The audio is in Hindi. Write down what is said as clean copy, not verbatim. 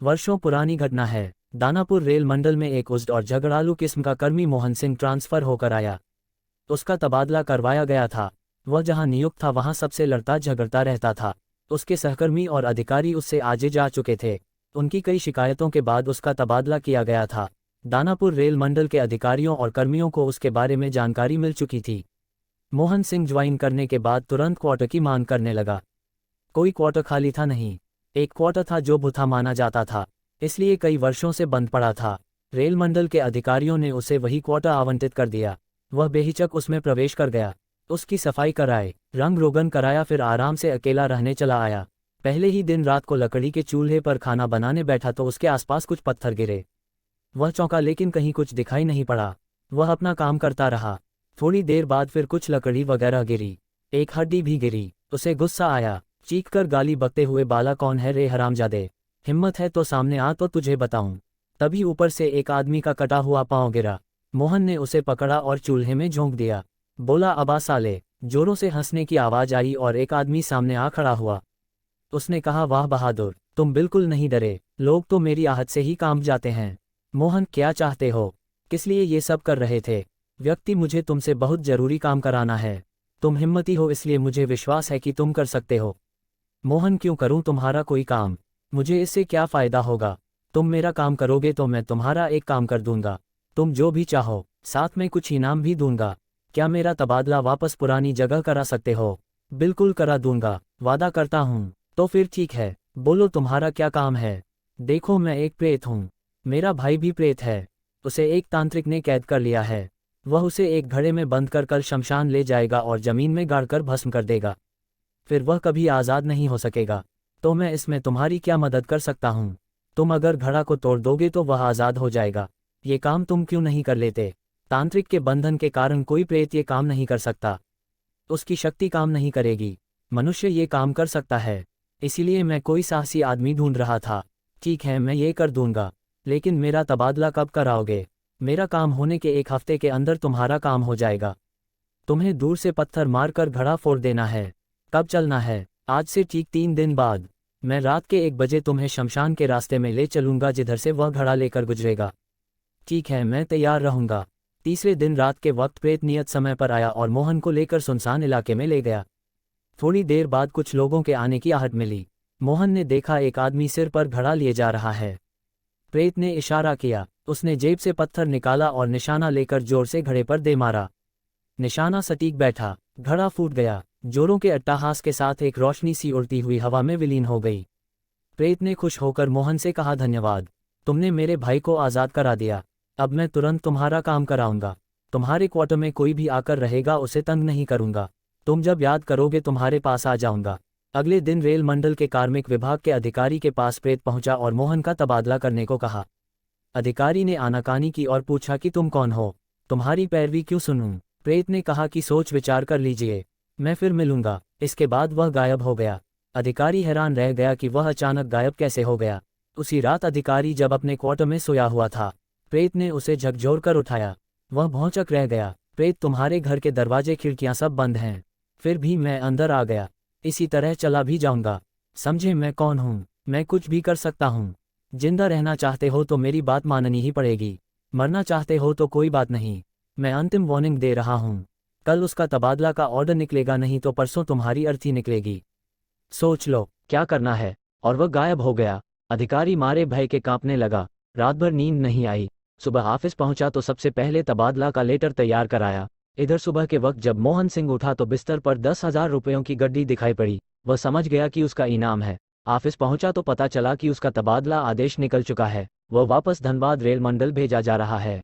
वर्षों पुरानी घटना है। दानापुर रेल मंडल में एक उज्ड और झगड़ालू किस्म का कर्मी मोहन सिंह ट्रांसफर होकर आया। उसका तबादला करवाया गया था। वह जहां नियुक्त था वहां सबसे लड़ता झगड़ता रहता था। उसके सहकर्मी और अधिकारी उससे आगे जा चुके थे। उनकी कई शिकायतों के बाद उसका तबादला किया गया था। दानापुर रेल मंडल के अधिकारियों और कर्मियों को उसके बारे में जानकारी मिल चुकी थी। मोहन सिंह ज्वाइन करने के बाद तुरंत क्वार्टर की मांग करने लगा। कोई क्वार्टर खाली था नहीं। एक क्वार्टर था जो भुथा माना जाता था, इसलिए कई वर्षों से बंद पड़ा था। रेल मंडल के अधिकारियों ने उसे वही क्वार्टर आवंटित कर दिया। वह बेहिचक उसमें प्रवेश कर गया। उसकी सफाई कराए, रंग रोगन कराया, फिर आराम से अकेला रहने चला आया। पहले ही दिन रात को लकड़ी के चूल्हे पर खाना बनाने बैठा तो उसके आसपास कुछ पत्थर गिरे। वह चौंका, लेकिन कहीं कुछ दिखाई नहीं पड़ा। वह अपना काम करता रहा। थोड़ी देर बाद फिर कुछ लकड़ी वगैरह गिरी, एक हड्डी भी गिरी। उसे गुस्सा आया। चीखकर गाली बकते हुए, बाला कौन है रे हरामजादे, हिम्मत है तो सामने आ तो तुझे बताऊं। तभी ऊपर से एक आदमी का कटा हुआ पांव गिरा। मोहन ने उसे पकड़ा और चूल्हे में झोंक दिया। बोला, अबा साले। जोरों से हंसने की आवाज आई और एक आदमी सामने आ खड़ा हुआ। उसने कहा, वाह बहादुर, तुम बिल्कुल नहीं डरे। लोग तो मेरी आहट से ही कांप जाते हैं। मोहन, क्या चाहते हो? किस लिए ये सब कर रहे थे? व्यक्ति, मुझे तुमसे बहुत जरूरी काम कराना है। तुम हिम्मती हो इसलिए मुझे विश्वास है कि तुम कर सकते हो। मोहन, क्यों करूं तुम्हारा कोई काम? मुझे इससे क्या फ़ायदा होगा? तुम मेरा काम करोगे तो मैं तुम्हारा एक काम कर दूंगा। तुम जो भी चाहो, साथ में कुछ इनाम भी दूंगा। क्या मेरा तबादला वापस पुरानी जगह करा सकते हो? बिल्कुल करा दूंगा, वादा करता हूँ। तो फिर ठीक है, बोलो तुम्हारा क्या काम है? देखो, मैं एक प्रेत हूँ। मेरा भाई भी प्रेत है। उसे एक तांत्रिक ने कैद कर लिया है। वह उसे एक घड़े में बंद कर कल शमशान ले जाएगा और जमीन में गाड़कर भस्म कर देगा। फिर वह कभी आज़ाद नहीं हो सकेगा। तो मैं इसमें तुम्हारी क्या मदद कर सकता हूँ? तुम अगर घड़ा को तोड़ दोगे तो वह आज़ाद हो जाएगा। ये काम तुम क्यों नहीं कर लेते? तांत्रिक के बंधन के कारण कोई प्रेत ये काम नहीं कर सकता। उसकी शक्ति काम नहीं करेगी। मनुष्य ये काम कर सकता है। इसीलिए मैं कोई साहसी आदमी ढूंढ रहा था। ठीक है, मैं ये कर दूंगा, लेकिन मेरा तबादला कब कराओगे? मेरा काम होने के एक हफ्ते के अंदर तुम्हारा काम हो जाएगा। तुम्हें दूर से पत्थर मारकर घड़ा फोड़ देना है। कब चलना है? आज से ठीक 3 दिन बाद। मैं रात के 1 बजे तुम्हें शमशान के रास्ते में ले चलूंगा जिधर से वह घड़ा लेकर गुजरेगा। ठीक है, मैं तैयार रहूंगा। तीसरे दिन रात के वक्त प्रेत नियत समय पर आया और मोहन को लेकर सुनसान इलाके में ले गया। थोड़ी देर बाद कुछ लोगों के आने की आहट मिली। मोहन ने देखा एक आदमी सिर पर घड़ा लिए जा रहा है। प्रेत ने इशारा किया। उसने जेब से पत्थर निकाला और निशाना लेकर जोर से घड़े पर दे मारा। निशाना सटीक बैठा। घड़ा फूट गया। जोरों के अट्टहास के साथ एक रोशनी सी उड़ती हुई हवा में विलीन हो गई। प्रेत ने खुश होकर मोहन से कहा, धन्यवाद, तुमने मेरे भाई को आज़ाद करा दिया। अब मैं तुरंत तुम्हारा काम कराऊंगा। तुम्हारे क्वार्टर में कोई भी आकर रहेगा उसे तंग नहीं करूंगा। तुम जब याद करोगे तुम्हारे पास आ जाऊंगा। अगले दिन रेल मंडल के कार्मिक विभाग के अधिकारी के पास प्रेत पहुंचा और मोहन का तबादला करने को कहा। अधिकारी ने आनाकानी की और पूछा कि तुम कौन हो? तुम्हारी पैरवी क्यों सुनूं? प्रेत ने कहा कि सोच विचार कर लीजिए, मैं फिर मिलूंगा। इसके बाद वह गायब हो गया। अधिकारी हैरान रह गया कि वह अचानक गायब कैसे हो गया। उसी रात अधिकारी जब अपने क्वार्टर में सोया हुआ था, प्रेत ने उसे झकझोर कर उठाया। वह भौंचक रह गया। प्रेत, तुम्हारे घर के दरवाजे खिड़कियां सब बंद हैं, फिर भी मैं अंदर आ गया। इसी तरह चला भी जाऊंगा। समझे मैं कौन हूँ? मैं कुछ भी कर सकता हूँ। जिंदा रहना चाहते हो तो मेरी बात माननी ही पड़ेगी। मरना चाहते हो तो कोई बात नहीं। मैं अंतिम वार्निंग दे रहा हूँ। कल उसका तबादला का ऑर्डर निकलेगा, नहीं तो परसों तुम्हारी अर्थी निकलेगी। सोच लो क्या करना है। और वह गायब हो गया। अधिकारी मारे भय के कांपने लगा। रात भर नींद नहीं आई। सुबह ऑफिस पहुंचा तो सबसे पहले तबादला का लेटर तैयार कराया। इधर सुबह के वक्त जब मोहन सिंह उठा तो बिस्तर पर 10,000 रुपयों की गड्डी दिखाई पड़ी। वह समझ गया कि उसका इनाम है। ऑफिस पहुंचा तो पता चला कि उसका तबादला आदेश निकल चुका है। वह वापस धनबाद रेल मंडल भेजा जा रहा है।